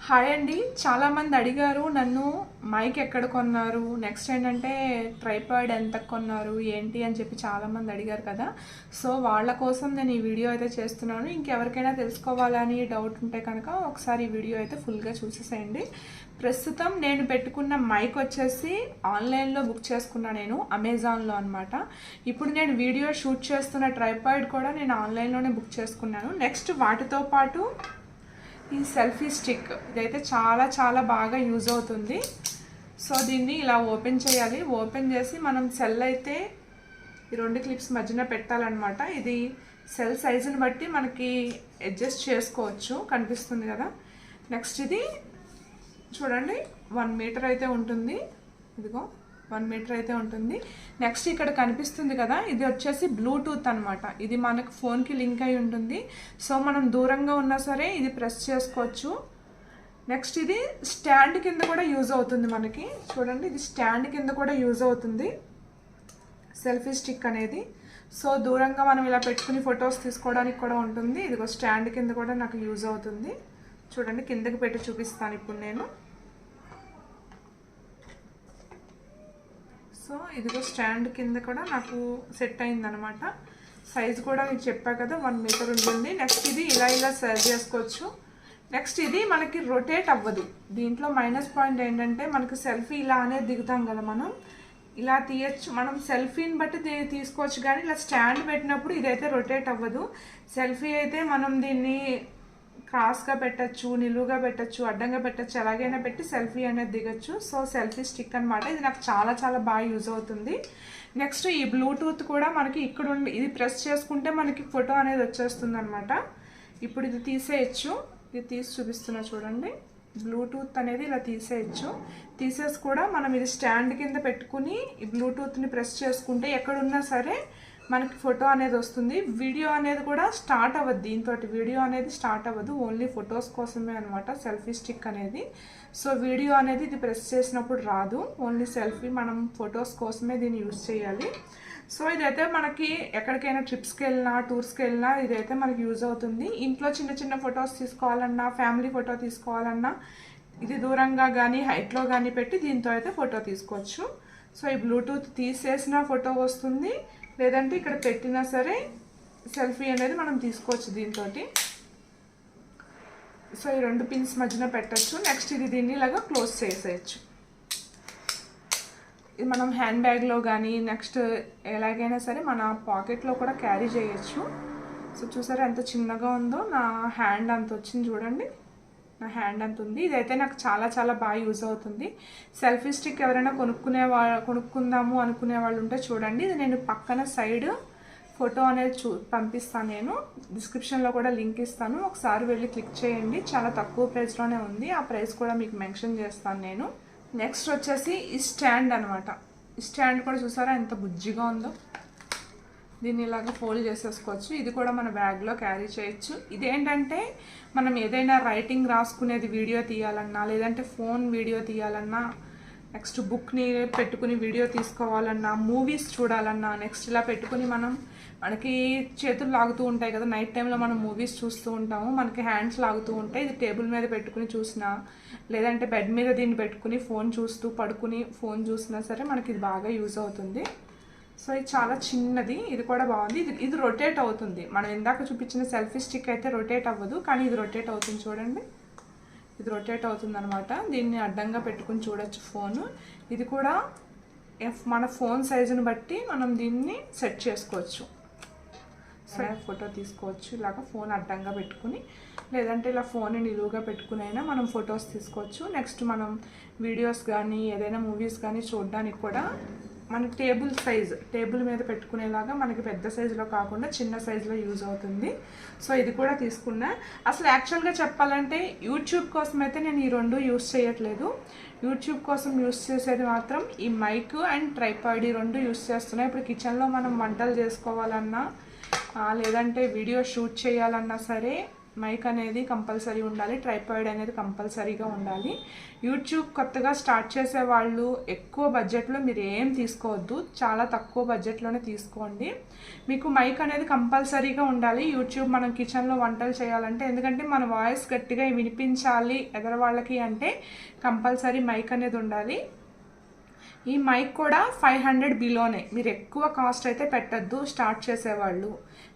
Hi అండి. చాలామంది అడిగారు నన్ను మైక్ ఎక్కడ కొన్నారు, నెక్స్ట్ ఏంటంటే ట్రైపాడ్ ఎంత కొన్నారు ఏంటి అని చెప్పి చాలామంది అడిగారు కదా. సో వాళ్ళ కోసం నేను ఈ వీడియో అయితే చేస్తున్నాను. ఇంకెవరికైనా తెలుసుకోవాలని డౌట్ ఉంటే కనుక ఒకసారి ఈ వీడియో అయితే ఫుల్గా చూసేసేయండి. ప్రస్తుతం నేను పెట్టుకున్న మైక్ వచ్చేసి ఆన్లైన్లో బుక్ చేసుకున్నా, నేను అమెజాన్లో అనమాట. ఇప్పుడు నేను వీడియో షూట్ చేస్తున్న ట్రైపాడ్ కూడా నేను ఆన్లైన్లోనే బుక్ చేసుకున్నాను. నెక్స్ట్ వాటితో పాటు ఈ సెల్ఫీ స్టిక్, ఇదైతే చాలా చాలా బాగా యూజ్ అవుతుంది. సో దీన్ని ఇలా ఓపెన్ చేయాలి. ఓపెన్ చేసి మనం సెల్ అయితే ఈ రెండు క్లిప్స్ మధ్యన పెట్టాలన్నమాట. ఇది సెల్ సైజుని బట్టి మనకి అడ్జస్ట్ చేసుకోవచ్చు, కనిపిస్తుంది కదా. నెక్స్ట్ ఇది చూడండి 1 మీటర్ అయితే ఉంటుంది. ఇదిగో 1 మీటర్ అయితే ఉంటుంది. నెక్స్ట్ ఇక్కడ కనిపిస్తుంది కదా, ఇది వచ్చేసి బ్లూటూత్ అనమాట. ఇది మనకు ఫోన్కి లింక్ అయి ఉంటుంది. సో మనం దూరంగా ఉన్నా సరే ఇది ప్రెస్ చేసుకోవచ్చు. నెక్స్ట్ ఇది స్టాండ్ కింద కూడా యూజ్ అవుతుంది మనకి. చూడండి, ఇది స్టాండ్ కింద కూడా యూజ్ అవుతుంది సెల్ఫీ స్టిక్ అనేది. సో దూరంగా మనం ఇలా పెట్టుకుని ఫొటోస్ తీసుకోవడానికి కూడా ఉంటుంది. ఇదిగో స్టాండ్ కింద కూడా నాకు యూజ్ అవుతుంది. చూడండి, కిందకి పెట్టి చూపిస్తాను ఇప్పుడు నేను. సో ఇదిగో స్టాండ్ కింద కూడా నాకు సెట్ అయిందనమాట. సైజ్ కూడా మీకు చెప్పా కదా 1 మీటర్ ఉంటుంది. నెక్స్ట్ ఇది ఇలా ఇలా సర్వ్ చేసుకోవచ్చు. నెక్స్ట్ ఇది మనకి రొటేట్ అవ్వదు. దీంట్లో మైనస్ పాయింట్ ఏంటంటే మనకి సెల్ఫీ ఇలా అనేది దిగుతాం కదా, మనం ఇలా తీయచ్చు. మనం సెల్ఫీని బట్టి తీసుకోవచ్చు, కానీ ఇలా స్టాండ్ పెట్టినప్పుడు ఇదైతే రొటేట్ అవ్వదు. సెల్ఫీ అయితే మనం దీన్ని క్రాస్గా పెట్టచ్చు, నిలువుగా పెట్టచ్చు, అడ్డంగా పెట్టచ్చు, ఎలాగైనా పెట్టి సెల్ఫీ అనేది దిగచ్చు. సో సెల్ఫీ స్టిక్ అనమాట. ఇది నాకు చాలా చాలా బాగా యూజ్ అవుతుంది. నెక్స్ట్ ఈ బ్లూటూత్ కూడా మనకి ఇక్కడ ఉండి ఇది ప్రెస్ చేసుకుంటే మనకి ఫోటో అనేది వచ్చేస్తుంది అనమాట. ఇప్పుడు ఇది తీసేయచ్చు. ఇది తీసి చూపిస్తున్నా చూడండి. బ్లూటూత్ అనేది ఇలా తీసేయచ్చు. తీసేసి కూడా మనం ఇది స్టాండ్ కింద పెట్టుకుని ఈ బ్లూటూత్ని ప్రెస్ చేసుకుంటే ఎక్కడున్నా సరే మనకి ఫోటో అనేది వస్తుంది. వీడియో అనేది కూడా స్టార్ట్ అవ్వదు, దీంతో వీడియో అనేది స్టార్ట్ అవ్వదు. ఓన్లీ ఫొటోస్ కోసమే అనమాట సెల్ఫీ స్టిక్ అనేది. సో వీడియో అనేది ఇది ప్రెస్ చేసినప్పుడు రాదు, ఓన్లీ సెల్ఫీ మనం ఫొటోస్ కోసమే దీన్ని యూజ్ చేయాలి. సో ఇదైతే మనకి ఎక్కడికైనా ట్రిప్స్కి వెళ్ళినా టూర్స్కి వెళ్ళినా ఇదైతే మనకి యూజ్ అవుతుంది. ఇంట్లో చిన్న చిన్న ఫొటోస్ తీసుకోవాలన్నా, ఫ్యామిలీ ఫోటో తీసుకోవాలన్నా ఇది దూరంగా కానీ హైట్లో కానీ పెట్టి దీంతో అయితే ఫోటో తీసుకోవచ్చు. సో ఈ బ్లూటూత్ తీసేసిన ఫోటో వస్తుంది, లేదంటే ఇక్కడ పెట్టినా సరే సెల్ఫీ అనేది మనం తీసుకోవచ్చు దీంతో. సో ఈ 2 పిన్స్ మధ్యన పెట్టచ్చు. నెక్స్ట్ ఇది దీన్ని ఇలాగా క్లోజ్ చేసేయచ్చు. ఇది మనం హ్యాండ్ బ్యాగ్లో కానీ నెక్స్ట్ ఎలాగైనా సరే మన పాకెట్లో కూడా క్యారీ చేయొచ్చు. సో చూసారా ఎంత చిన్నగా ఉందో, నా హ్యాండ్ అంత వచ్చింది చూడండి, నా హ్యాండ్ అంత ఉంది. ఇదైతే నాకు చాలా చాలా బాగా యూజ్ అవుతుంది. సెల్ఫీ స్టిక్ ఎవరైనా కొనుక్కుందాము అనుకునే వాళ్ళు ఉంటే చూడండి, ఇది నేను పక్కన సైడ్ ఫోటో అనేది పంపిస్తాను. నేను డిస్క్రిప్షన్లో కూడా లింక్ ఇస్తాను, ఒకసారి వెళ్ళి క్లిక్ చేయండి. చాలా తక్కువ ప్రైస్లోనే ఉంది, ఆ ప్రైస్ కూడా మీకు మెన్షన్ చేస్తాను నేను. నెక్స్ట్ వచ్చేసి ఈ స్టాండ్ అనమాట. ఈ స్టాండ్ కూడా చూసారా ఎంత బుజ్జిగా ఉందో. దీన్ని ఇలాగ ఫోల్డ్ చేసేసుకోవచ్చు. ఇది కూడా మన బ్యాగ్లో క్యారీ చేయొచ్చు. ఇదేంటంటే మనం ఏదైనా రైటింగ్ రాసుకునేది వీడియో తీయాలన్నా, లేదంటే ఫోన్ వీడియో తీయాలన్నా, నెక్స్ట్ బుక్ని పెట్టుకుని వీడియో తీసుకోవాలన్నా, మూవీస్ చూడాలన్నా, నెక్స్ట్ ఇలా పెట్టుకుని మనకి చేతులు లాగుతూ ఉంటాయి కదా, నైట్ టైంలో మనం మూవీస్ చూస్తూ ఉంటాము, మనకి హ్యాండ్స్ లాగుతూ ఉంటాయి. ఇది టేబుల్ మీద పెట్టుకుని చూసినా, లేదంటే బెడ్ మీద దీన్ని పెట్టుకుని ఫోన్ చూస్తూ పడుకుని ఫోన్ చూసినా సరే మనకి ఇది బాగా యూజ్ అవుతుంది. సో ఇది చాలా చిన్నది, ఇది కూడా బాగుంది. ఇది రొటేట్ అవుతుంది. మనం ఇందాక చూపించిన సెల్ఫీ స్టిక్ అయితే రొటేట్ అవ్వదు, కానీ ఇది రొటేట్ అవుతుంది చూడండి. ఇది రొటేట్ అవుతుంది అనమాట. దీన్ని అడ్డంగా పెట్టుకుని చూడొచ్చు ఫోను. ఇది కూడా మన ఫోన్ సైజుని బట్టి మనం దీన్ని సెట్ చేసుకోవచ్చు. సో ఫోటో తీసుకోవచ్చు ఇలాగ ఫోన్ అడ్డంగా పెట్టుకుని, లేదంటే ఇలా ఫోన్ నిలువుగా పెట్టుకుని అయినా మనం ఫొటోస్ తీసుకోవచ్చు. నెక్స్ట్ మనం వీడియోస్ కానీ ఏదైనా మూవీస్ కానీ చూడడానికి కూడా మన టేబుల్ మీద పెట్టుకునేలాగా మనకి పెద్ద సైజులో కాకుండా చిన్న సైజులో యూజ్ అవుతుంది. సో ఇది కూడా తీసుకున్నా. అసలు యాక్చువల్గా చెప్పాలంటే యూట్యూబ్ కోసం అయితే నేను ఈ 2 యూజ్ చేయట్లేదు. యూట్యూబ్ కోసం యూజ్ చేసేది మాత్రం ఈ మైక్ అండ్ ట్రైపాడ్, ఈ 2 యూజ్ చేస్తున్నాయి. ఇప్పుడు కిచెన్లో మనం వంటలు చేసుకోవాలన్నా, లేదంటే వీడియో షూట్ చేయాలన్నా సరే మైక్ అనేది కంపల్సరీ ఉండాలి, ట్రైపాడ్ అనేది కంపల్సరీగా ఉండాలి. యూట్యూబ్ కొత్తగా స్టార్ట్ చేసే వాళ్ళు ఎక్కువ బడ్జెట్లో మీరు ఏం తీసుకోవద్దు, చాలా తక్కువ బడ్జెట్లోనే తీసుకోండి. మీకు మైక్ అనేది కంపల్సరీగా ఉండాలి యూట్యూబ్ మనం కిచెన్లో వంటలు చేయాలంటే. ఎందుకంటే మన వాయిస్ గట్టిగా వినిపించాలి ఎదర వాళ్ళకి అంటే కంపల్సరీ మైక్ అనేది ఉండాలి. ఈ మైక్ కూడా 500 బిలోనే, మీరు ఎక్కువ కాస్ట్ అయితే పెట్టద్దు. స్టార్ట్ చేసేవాళ్ళు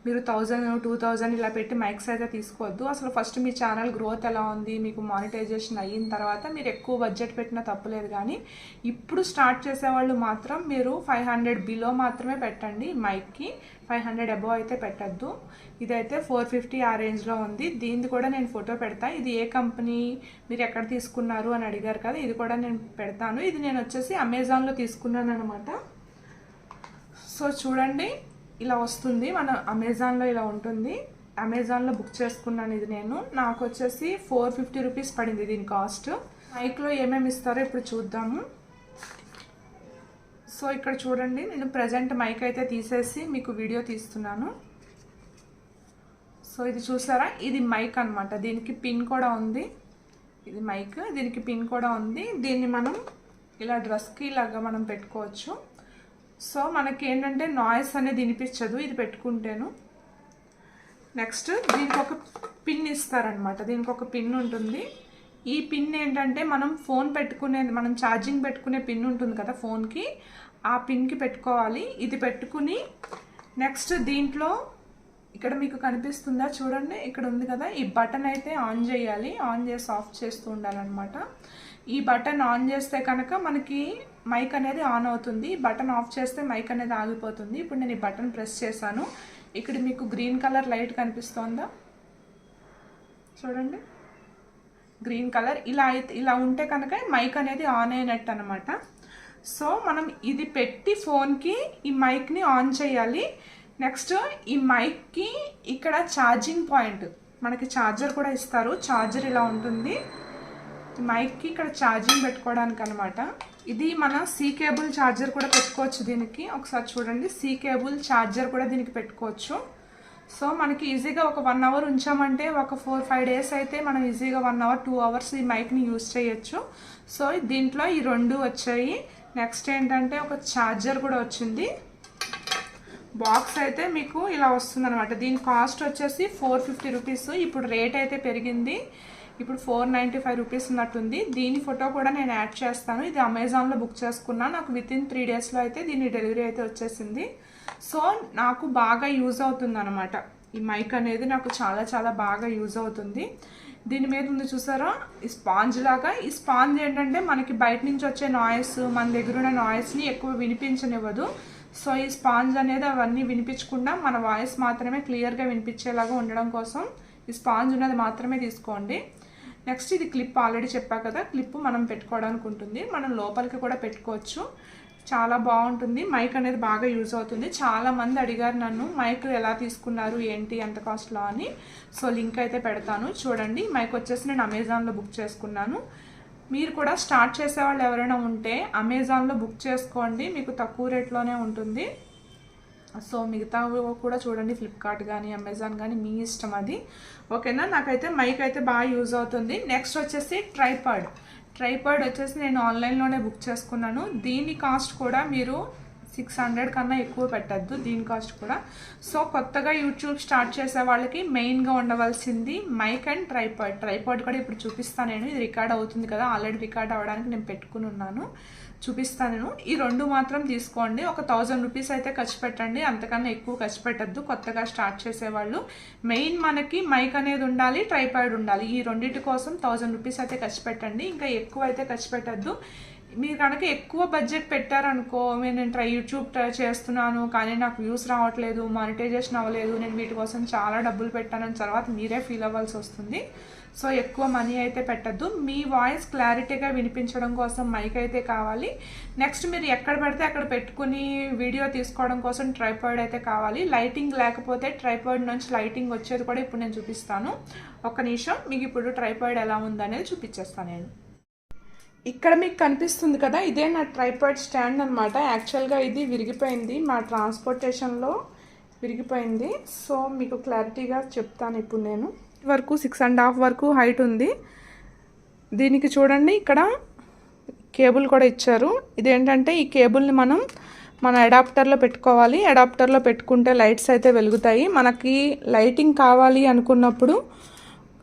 మీరు 1000, 2000 ఇలా పెట్టి మైక్స్ అయితే తీసుకోవద్దు. అసలు ఫస్ట్ మీ ఛానల్ గ్రోత్ ఎలా ఉంది, మీకు మానిటైజేషన్ అయిన తర్వాత మీరు ఎక్కువ బడ్జెట్ పెట్టినా తప్పులేదు. కానీ ఇప్పుడు స్టార్ట్ చేసేవాళ్ళు మాత్రం మీరు 500 బిలో మాత్రమే పెట్టండి మైక్కి, 500 అబోవ్ అయితే పెట్టద్దు. ఇదైతే 450 ఆ రేంజ్లో ఉంది. దీనిది కూడా నేను ఫోటో పెడతా. ఇది ఏ కంపెనీ, మీరు ఎక్కడ తీసుకున్నారు అని అడిగారు కదా, ఇది కూడా నేను పెడతాను. ఇది నేను వచ్చేసి అమెజాన్లో తీసుకున్నాను అనమాట. సో చూడండి ఇలా వస్తుంది, మన అమెజాన్లో ఇలా ఉంటుంది. అమెజాన్లో బుక్ చేసుకున్నాను ఇది నేను. నాకు వచ్చేసి 450 రూపీస్ పడింది దీని కాస్ట్. మైక్లో ఏమేమి ఇస్తారో ఇప్పుడు చూద్దాము. సో ఇక్కడ చూడండి, నేను ప్రజెంట్ మైక్ అయితే తీసేసి మీకు వీడియో తీస్తున్నాను. సో ఇది చూసారా, ఇది మైక్ అనమాట. దీనికి పిన్ కూడా ఉంది. ఇది మైక్, దీనికి పిన్ కూడా ఉంది. దీన్ని మనం ఇలా డ్రెస్కి ఇలాగా మనం పెట్టుకోవచ్చు. సో మనకి ఏంటంటే నాయిస్ అనేది వినిపించదు ఇది పెట్టుకుంటేను. నెక్స్ట్ దీనికి ఒక పిన్ ఇస్తారనమాట. దీనికి ఒక పిన్ ఉంటుంది. ఈ పిన్ ఏంటంటే మనం ఫోన్ పెట్టుకునే, మనం ఛార్జింగ్ పెట్టుకునే పిన్ ఉంటుంది కదా ఫోన్కి, ఆ పిన్కి పెట్టుకోవాలి. ఇది పెట్టుకుని నెక్స్ట్ దీంట్లో ఇక్కడ మీకు కనిపిస్తుందా చూడండి, ఇక్కడ ఉంది కదా, ఈ బటన్ అయితే ఆన్ చేయాలి. ఆన్ చేసి ఆఫ్ చేస్తూ ఉండాలన్నమాట. ఈ బటన్ ఆన్ చేస్తే కనుక మనకి మైక్ అనేది ఆన్ అవుతుంది. బటన్ ఆఫ్ చేస్తే మైక్ అనేది ఆగిపోతుంది. ఇప్పుడు నేను ఈ బటన్ ప్రెస్ చేశాను. ఇక్కడ మీకు గ్రీన్ కలర్ లైట్ కనిపిస్తోందా చూడండి, గ్రీన్ కలర్. ఇలా ఉంటే కనుక మైక్ అనేది ఆన్ అయినట్టు అనమాట. సో మనం ఇది పెట్టి ఫోన్కి ఈ మైక్ని ఆన్ చేయాలి. నెక్స్ట్ ఈ మైక్కి ఇక్కడ ఛార్జింగ్ పాయింట్, మనకి ఛార్జర్ కూడా ఇస్తారు. ఛార్జర్ ఇలా ఉంటుంది. మైక్కి ఇక్కడ ఛార్జింగ్ పెట్టుకోవడానికి అనమాట. ఇది మన సి కేబుల్ ఛార్జర్ కూడా పెట్టుకోవచ్చు దీనికి. ఒకసారి చూడండి, సి కేబుల్ ఛార్జర్ కూడా దీనికి పెట్టుకోవచ్చు. సో మనకి ఈజీగా ఒక 1 అవర్ ఉంచామంటే ఒక 4-5 డేస్ అయితే మనం ఈజీగా 1 అవర్ 2 అవర్స్ ఈ మైక్ని యూజ్ చేయొచ్చు. సో దీంట్లో ఈ 2 వచ్చాయి. నెక్స్ట్ ఏంటంటే ఒక ఛార్జర్ కూడా వచ్చింది. బాక్స్ అయితే మీకు ఇలా వస్తుంది అనమాట. దీని కాస్ట్ వచ్చేసి 450 రూపీస్. ఇప్పుడు రేట్ అయితే పెరిగింది, ఇప్పుడు 495 రూపీస్ ఉన్నట్టుంది. దీని ఫోటో కూడా నేను యాడ్ చేస్తాను. ఇది అమెజాన్లో బుక్ చేసుకున్నా. నాకు వితిన్ 3 డేస్లో అయితే దీని డెలివరీ అయితే వచ్చేసింది. సో నాకు బాగా యూజ్ అవుతుంది అనమాట. ఈ మైక్ అనేది నాకు చాలా చాలా బాగా యూజ్ అవుతుంది. దీని మీద ఉంది చూసారా, ఈ స్పాంజ్ లాగా. ఈ స్పాంజ్ ఏంటంటే మనకి బయట నుంచి వచ్చే నాయిస్, మన దగ్గర ఉన్న నాయిస్ని ఎక్కువ వినిపించనివ్వదు. సో ఈ స్పాంజ్ అనేది అవన్నీ వినిపించకుండా మన వాయిస్ మాత్రమే క్లియర్గా వినిపించేలాగా ఉండడం కోసం ఈ స్పాంజ్ ఉన్నది మాత్రమే తీసుకోండి. నెక్స్ట్ ఇది క్లిప్, ఆల్రెడీ చెప్పా కదా, క్లిప్ మనం పెట్టుకోవడానికి ఉంటుంది. మనం లోపలికి కూడా పెట్టుకోవచ్చు. చాలా బాగుంటుంది. మైక్ అనేది బాగా యూజ్ అవుతుంది. చాలామంది అడిగారు నన్ను మైక్ ఎలా తీసుకున్నారు ఏంటి ఎంత కాస్ట్లో అని. సో లింక్ అయితే పెడతాను చూడండి. మైక్ వచ్చేసి నేను అమెజాన్లో బుక్ చేసుకున్నాను. మీరు కూడా స్టార్ట్ చేసేవాళ్ళు ఎవరైనా ఉంటే అమెజాన్లో బుక్ చేసుకోండి, మీకు తక్కువ రేట్లోనే ఉంటుంది. సో మిగతా కూడా చూడండి, ఫ్లిప్కార్ట్ కానీ అమెజాన్ కానీ మీ ఇష్టం అది. ఓకేనా, నాకైతే మైక్ అయితే బాగా యూజ్ అవుతుంది. నెక్స్ట్ వచ్చేసి ట్రైపాడ్ వచ్చేసి నేను ఆన్లైన్లోనే బుక్ చేసుకున్నాను. దీని కాస్ట్ కూడా మీరు 600 కన్నా ఎక్కువ పెట్టద్దు దీని కాస్ట్ కూడా. సో కొత్తగా యూట్యూబ్ స్టార్ట్ చేసే వాళ్ళకి మెయిన్గా ఉండవలసింది మైక్ అండ్ ట్రైపాడ్ కూడా ఇప్పుడు చూపిస్తాను నేను. ఇది రికార్డ్ అవుతుంది కదా, ఆల్రెడీ రికార్డ్ అవ్వడానికి నేను పెట్టుకుని ఉన్నాను, చూపిస్తాను నేను. ఈ 2 మాత్రం తీసుకోండి. ఒక 1000 రూపీస్ అయితే ఖర్చు పెట్టండి, అంతకన్నా ఎక్కువ ఖర్చు పెట్టద్దు కొత్తగా స్టార్ట్ చేసేవాళ్ళు. మెయిన్ మనకి మైక్ అనేది ఉండాలి, ట్రైపాడ్ ఉండాలి. ఈ రెండింటి కోసం 1000 రూపీస్ అయితే ఖర్చు పెట్టండి, ఇంకా ఎక్కువ అయితే ఖర్చు పెట్టద్దు. మీరు కనుక ఎక్కువ బడ్జెట్ పెట్టారనుకో, నేను యూట్యూబ్ ట్రై చేస్తున్నాను కానీ నాకు వ్యూస్ రావట్లేదు, మానిటైజేషన్ అవ్వలేదు, నేను వీటి కోసం చాలా డబ్బులు పెట్టానని తర్వాత మీరే ఫీల్ అవ్వాల్సి వస్తుంది. సో ఎక్కువ మనీ అయితే పెట్టద్దు. మీ వాయిస్ క్లారిటీగా వినిపించడం కోసం మైక్ అయితే కావాలి. నెక్స్ట్ మీరు ఎక్కడ పడితే అక్కడ పెట్టుకుని వీడియో తీసుకోవడం కోసం ట్రైపాడ్ అయితే కావాలి. లైటింగ్ లేకపోతే ట్రైపాడ్ నుంచి లైటింగ్ వచ్చేది కూడా ఇప్పుడు నేను చూపిస్తాను. ఒక్క నిమిషం, మీకు ఇప్పుడు ట్రైపాడ్ ఎలా ఉందనేది చూపించేస్తాను నేను. ఇక్కడ మీకు కనిపిస్తుంది కదా, ఇదే నా ట్రైపాడ్ స్టాండ్ అనమాట. యాక్చువల్గా ఇది విరిగిపోయింది, మా ట్రాన్స్పోర్టేషన్లో విరిగిపోయింది. సో మీకు క్లారిటీగా చెప్తాను ఇప్పుడు నేను. వరకు 6.5 వరకు హైట్ ఉంది. దీనికి చూడండి ఇక్కడ కేబుల్ కూడా ఇచ్చారు. ఇదేంటంటే ఈ కేబుల్ని మన అడాప్టర్లో పెట్టుకోవాలి. అడాప్టర్లో పెట్టుకుంటే లైట్స్ అయితే వెలుగుతాయి. మనకి లైటింగ్ కావాలి అనుకున్నప్పుడు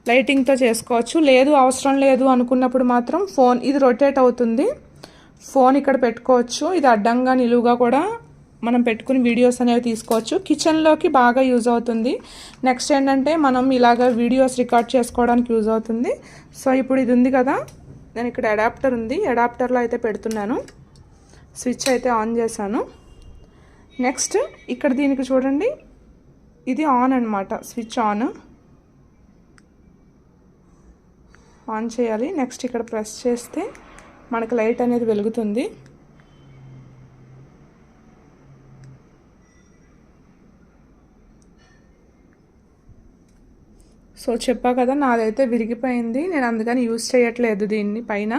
లైటింగ్తో చేసుకోవచ్చు, లేదు అవసరం లేదు అనుకున్నప్పుడు మాత్రం ఫోన్ ఇది రొటేట్ అవుతుంది, ఫోన్ ఇక్కడ పెట్టుకోవచ్చు. ఇది అడ్డంగా నిలువుగా కూడా మనం పెట్టుకుని వీడియోస్ అనేవి తీసుకోవచ్చు. కిచెన్లోకి బాగా యూజ్ అవుతుంది. నెక్స్ట్ ఏంటంటే మనం ఇలాగ వీడియోస్ రికార్డ్ చేసుకోవడానికి యూజ్ అవుతుంది. సో ఇప్పుడు ఇది ఉంది కదా, నేను ఇక్కడ అడాప్టర్ ఉంది, అడాప్టర్లో అయితే పెడుతున్నాను. స్విచ్ అయితే ఆన్ చేశాను. నెక్స్ట్ ఇక్కడ దీనికి చూడండి, ఇది ఆన్ అనమాట, స్విచ్ ఆన్ చేయాలి. నెక్స్ట్ ఇక్కడ ప్రెస్ చేస్తే మనకు లైట్ అనేది వెలుగుతుంది. సో చెప్పా కదా, నాదైతే విరిగిపోయింది, నేను అందుకని యూజ్ చేయట్లేదు దీన్ని పైన.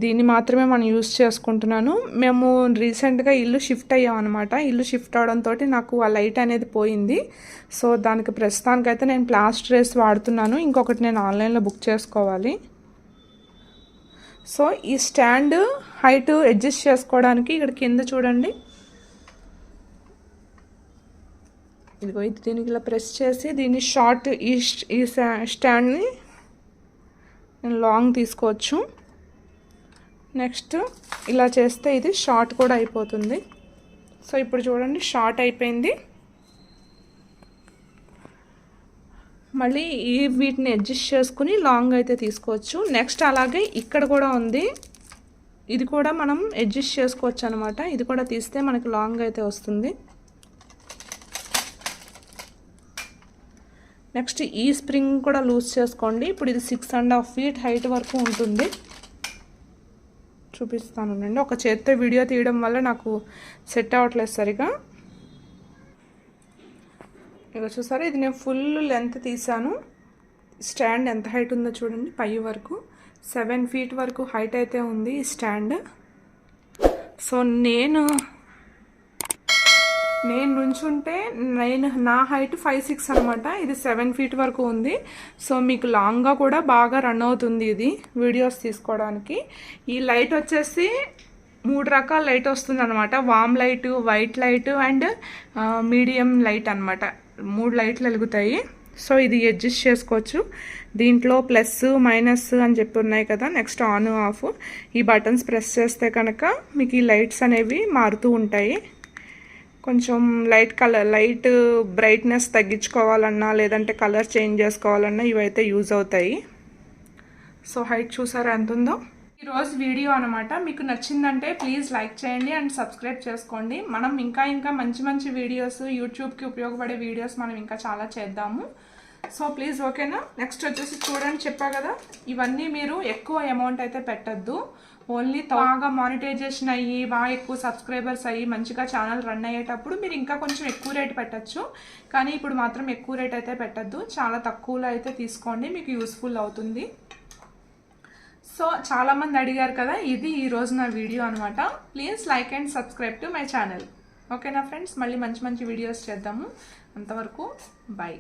దీన్ని మాత్రమే మనం యూజ్ చేసుకుంటున్నాను. మేము రీసెంట్గా ఇల్లు షిఫ్ట్ అయ్యాం అనమాట. ఇల్లు షిఫ్ట్ అవడంతో నాకు ఆ లైట్ అనేది పోయింది. సో దానికి ప్రస్తుతానికైతే నేను ప్లాస్టర్ వేసి వాడుతున్నాను. ఇంకొకటి నేను ఆన్లైన్లో బుక్ చేసుకోవాలి. సో ఈ స్టాండ్ హైట్ అడ్జస్ట్ చేసుకోవడానికి ఇక్కడ కింద చూడండి, ఇదిగో ఇది దీనికి ఇలా ప్రెస్ చేసి దీన్ని షార్ట్ ఈ స్టాండ్ని నేను లాంగ్ తీసుకోవచ్చు. నెక్స్ట్ ఇలా చేస్తే ఇది షార్ట్ కూడా అయిపోతుంది. సో ఇప్పుడు చూడండి షార్ట్ అయిపోయింది. మళ్ళీ వీటిని అడ్జస్ట్ చేసుకుని లాంగ్ అయితే తీసుకోవచ్చు. నెక్స్ట్ అలాగే ఇక్కడ కూడా ఉంది, ఇది కూడా మనం అడ్జస్ట్ చేసుకోవచ్చు అనమాట. ఇది కూడా తీస్తే మనకి లాంగ్ అయితే వస్తుంది. నెక్స్ట్ ఈ స్ప్రింగ్ కూడా లూజ్ చేసుకోండి. ఇప్పుడు ఇది 6.5 feet హైట్ వరకు ఉంటుంది. చూపిస్తానండి, ఒక చేత్తో వీడియో తీయడం వల్ల నాకు సెట్ అవ్వట్లేదు సరిగా. ఇక చూసారా, ఇది నేను ఫుల్ లెంత్ తీసాను. స్టాండ్ ఎంత హైట్ ఉందో చూడండి, పై వరకు 7 feet వరకు హైట్ అయితే ఉంది ఈ స్టాండ్. సో నేను నుంచుంటే నా హైట్ 5'6" అనమాట. ఇది 7 feet వరకు ఉంది. సో మీకు లాంగ్గా కూడా బాగా రన్ అవుతుంది ఇది వీడియోస్ తీసుకోవడానికి. ఈ లైట్ వచ్చేసి 3 రకాల లైట్ వస్తుంది అనమాట. Warm light, white light and medium light అనమాట. 3 లైట్లు వెలుగుతాయి. సో ఇది అడ్జస్ట్ చేసుకోవచ్చు. దీంట్లో ప్లస్ మైనస్ అని చెప్పి ఉన్నాయి కదా. నెక్స్ట్ ఆన్ ఆఫ్, ఈ బటన్స్ ప్రెస్ చేస్తే కనుక మీకు ఈ లైట్స్ అనేవి మారుతూ ఉంటాయి. కొంచెం లైట్ బ్రైట్నెస్ తగ్గించుకోవాలన్నా లేదంటే కలర్ చేంజ్ చేసుకోవాలన్నా ఇవైతే యూజ్ అవుతాయి. సో హైట్ చూసారా ఎంత ఉందో. ఈరోజు వీడియో అనమాట. మీకు నచ్చిందంటే ప్లీజ్ లైక్ చేయండి అండ్ సబ్స్క్రైబ్ చేసుకోండి. మనం ఇంకా మంచి వీడియోస్, యూట్యూబ్కి ఉపయోగపడే వీడియోస్ మనం ఇంకా చాలా చేద్దాము. సో ప్లీజ్ ఓకేనా. నెక్స్ట్ వచ్చేసి చూడండి, చెప్పా కదా, ఇవన్నీ మీరు ఎక్కువ అమౌంట్ అయితే పెట్టద్దు. ఓన్లీ బాగా మానిటైజేషన్ అయ్యి బాగా ఎక్కువ సబ్స్క్రైబర్స్ అయ్యి మంచిగా ఛానల్ రన్ అయ్యేటప్పుడు మీరు ఇంకా కొంచెం ఎక్కువ రేట్ పెట్టచ్చు. కానీ ఇప్పుడు మాత్రం ఎక్కువ రేట్ అయితే పెట్టద్దు, చాలా తక్కువలో అయితే తీసుకోండి, మీకు యూస్ఫుల్ అవుతుంది. సో చాలామంది అడిగారు కదా, ఇది ఈరోజు నా వీడియో అనమాట. Please like and subscribe to my channel. ఓకేనా ఫ్రెండ్స్, మళ్ళీ మంచి వీడియోస్ చేద్దాము. అంతవరకు బాయ్.